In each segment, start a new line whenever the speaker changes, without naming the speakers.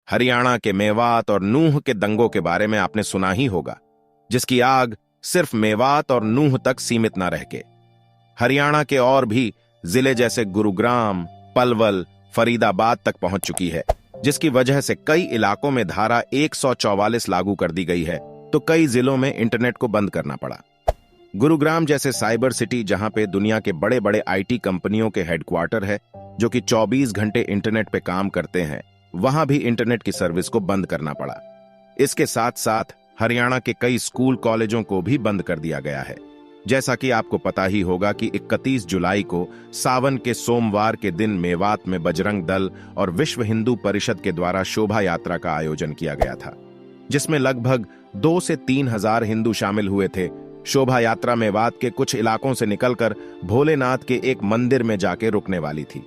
हरियाणा के मेवात और नूह के दंगों के बारे में आपने सुना ही होगा, जिसकी आग सिर्फ मेवात और नूह तक सीमित न रह के हरियाणा के और भी जिले जैसे गुरुग्राम, पलवल, फरीदाबाद तक पहुंच चुकी है, जिसकी वजह से कई इलाकों में धारा 144 लागू कर दी गई है, तो कई जिलों में इंटरनेट को बंद करना पड़ा। गुरुग्राम जैसे साइबर सिटी, जहां पे दुनिया के बड़े बड़े आईटी कंपनियों के हेडक्वार्टर है, जो कि 24 घंटे इंटरनेट पे काम करते हैं, वहां भी इंटरनेट की सर्विस को बंद करना पड़ा। इसके साथ साथ हरियाणा के कई स्कूल कॉलेजों को भी बंद कर दिया गया है। जैसा कि आपको पता ही होगा कि 31 जुलाई को सावन के सोमवार के दिन मेवात में बजरंग दल और विश्व हिंदू परिषद के द्वारा शोभा यात्रा का आयोजन किया गया था, जिसमें लगभग 2 से 3 हजार हिंदू शामिल हुए थे। शोभा यात्रा मेवात के कुछ इलाकों से निकलकर भोलेनाथ के एक मंदिर में जाके रुकने वाली थी,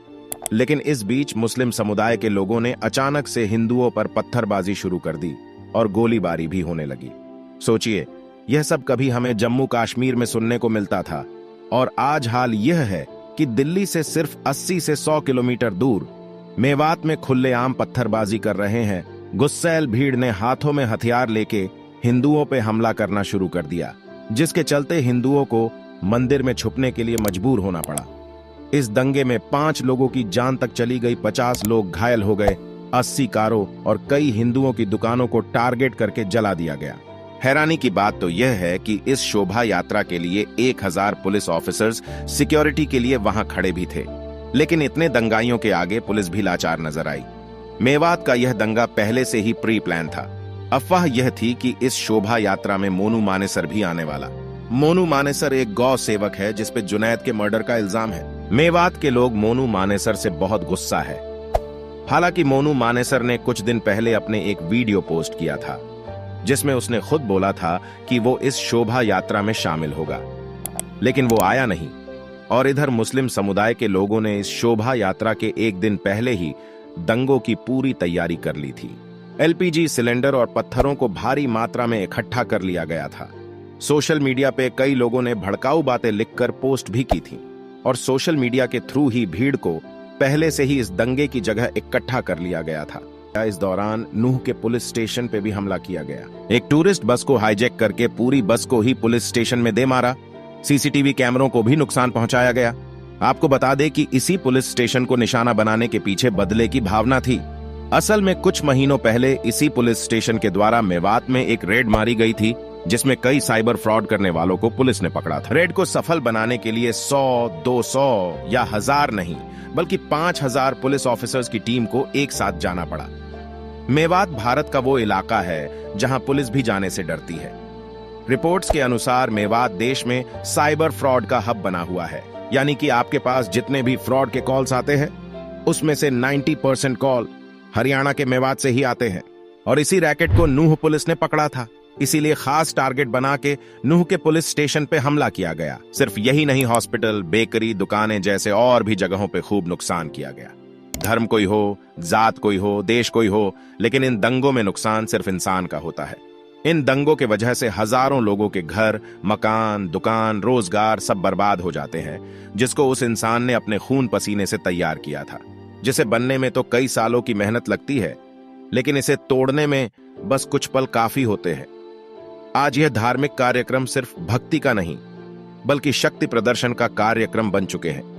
लेकिन इस बीच मुस्लिम समुदाय के लोगों ने अचानक से हिंदुओं पर पत्थरबाजी शुरू कर दी और गोलीबारी भी होने लगी। सोचिए, यह सब कभी हमें जम्मू कश्मीर में सुनने को मिलता था, और आज हाल यह है कि दिल्ली से सिर्फ 80 से 100 किलोमीटर दूर मेवात में खुलेआम पत्थरबाजी कर रहे हैं गुस्सैल भीड़ ने हाथों में हथियार लेके हिंदुओं पे हमला करना शुरू कर दिया, जिसके चलते हिंदुओं को मंदिर में छुपने के लिए मजबूर होना पड़ा। इस दंगे में 5 लोगों की जान तक चली गई, 50 लोग घायल हो गए, 80 कारों और कई हिंदुओं की दुकानों को टारगेट करके जला दिया गया। हैरानी की बात तो यह है कि इस शोभा यात्रा के लिए 1000 पुलिस ऑफिसर्स सिक्योरिटी के लिए वहां खड़े भी थे, लेकिन इतने दंगाइयों के आगे पुलिस भी लाचार नजर आई। मेवात का यह दंगा पहले से ही प्री प्लान था। अफवाह यह थी कि इस शोभा यात्रा में मोनू मानेसर भी आने वाला। मोनू मानेसर एक गौ सेवक है जिसपे जुनैद के मर्डर का इल्जाम है। मेवात के लोग मोनू मानेसर से बहुत गुस्सा है। हालांकि मोनू मानेसर ने कुछ दिन पहले अपने एक वीडियो पोस्ट किया था, जिसमें उसने खुद बोला था कि वो इस शोभा यात्रा में शामिल होगा, लेकिन वो आया नहीं। और इधर मुस्लिम समुदाय के लोगों ने इस शोभा यात्रा के एक दिन पहले ही दंगों की पूरी तैयारी कर ली थी। एलपीजी सिलेंडर और पत्थरों को भारी मात्रा में इकट्ठा कर लिया गया था। सोशल मीडिया पे कई लोगों ने भड़काऊ बातें लिखकर पोस्ट भी की थी, और सोशल मीडिया के थ्रू ही भीड़ को पहले से ही इस दंगे की जगह इकट्ठा कर लिया गया था। इस दौरान नूह के पुलिस स्टेशन पे भी हमला किया गया। एक टूरिस्ट बस को हाईजैक करके पूरी बस को ही पुलिस स्टेशन में दे मारा। सीसीटीवी कैमरों को भी नुकसान पहुंचाया गया। आपको बता दें कि इसी पुलिस स्टेशन को निशाना बनाने के पीछे बदले की भावना थी। असल में कुछ महीनों पहले इसी पुलिस स्टेशन के द्वारा मेवात में एक रेड मारी गई थी, जिसमें कई साइबर फ्रॉड करने वालों को पुलिस ने पकड़ा था। रेड को सफल बनाने के लिए 100, 200 या 1000 नहीं, बल्कि 5000 पुलिस ऑफिसर्स की टीम को एक साथ जाना पड़ा। मेवात भारत का वो इलाका है जहां पुलिस भी जाने से डरती है। रिपोर्ट्स के अनुसार मेवात देश में साइबर फ्रॉड का हब बना हुआ है, यानी कि आपके पास जितने भी फ्रॉड के कॉल्स आते हैं, उसमें से 90% कॉल हरियाणा के मेवात से ही आते हैं। और इसी रैकेट को नूह पुलिस ने पकड़ा था, इसीलिए खास टारगेट बना के नूह के पुलिस स्टेशन पे हमला किया गया। सिर्फ यही नहीं, हॉस्पिटल, बेकरी, दुकानें जैसे और भी जगहों पे खूब नुकसान किया गया। धर्म कोई हो, जात कोई हो, देश कोई हो, लेकिन इन दंगों में नुकसान सिर्फ इंसान का होता है। इन दंगों के वजह से हजारों लोगों के घर, मकान, दुकान, रोजगार सब बर्बाद हो जाते हैं, जिसको उस इंसान ने अपने खून पसीने से तैयार किया था, जिसे बनने में तो कई सालों की मेहनत लगती है, लेकिन इसे तोड़ने में बस कुछ पल काफी होते हैं। आज यह धार्मिक कार्यक्रम सिर्फ भक्ति का नहीं, बल्कि शक्ति प्रदर्शन का कार्यक्रम बन चुके हैं।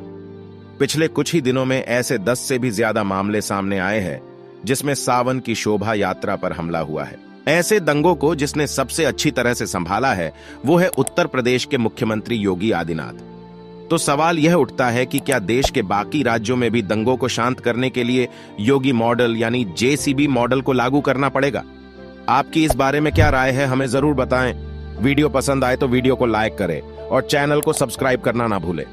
पिछले कुछ ही दिनों में ऐसे 10 से भी ज्यादा मामले सामने आए हैं, जिसमें सावन की शोभा यात्रा पर हमला हुआ है। ऐसे दंगों को जिसने सबसे अच्छी तरह से संभाला है, वो है उत्तर प्रदेश के मुख्यमंत्री योगी आदित्यनाथ। तो सवाल यह उठता है कि क्या देश के बाकी राज्यों में भी दंगों को शांत करने के लिए योगी मॉडल यानी जेसीबी मॉडल को लागू करना पड़ेगा? आपकी इस बारे में क्या राय है, हमें जरूर बताएं। वीडियो पसंद आए तो वीडियो को लाइक करें और चैनल को सब्सक्राइब करना ना भूलें।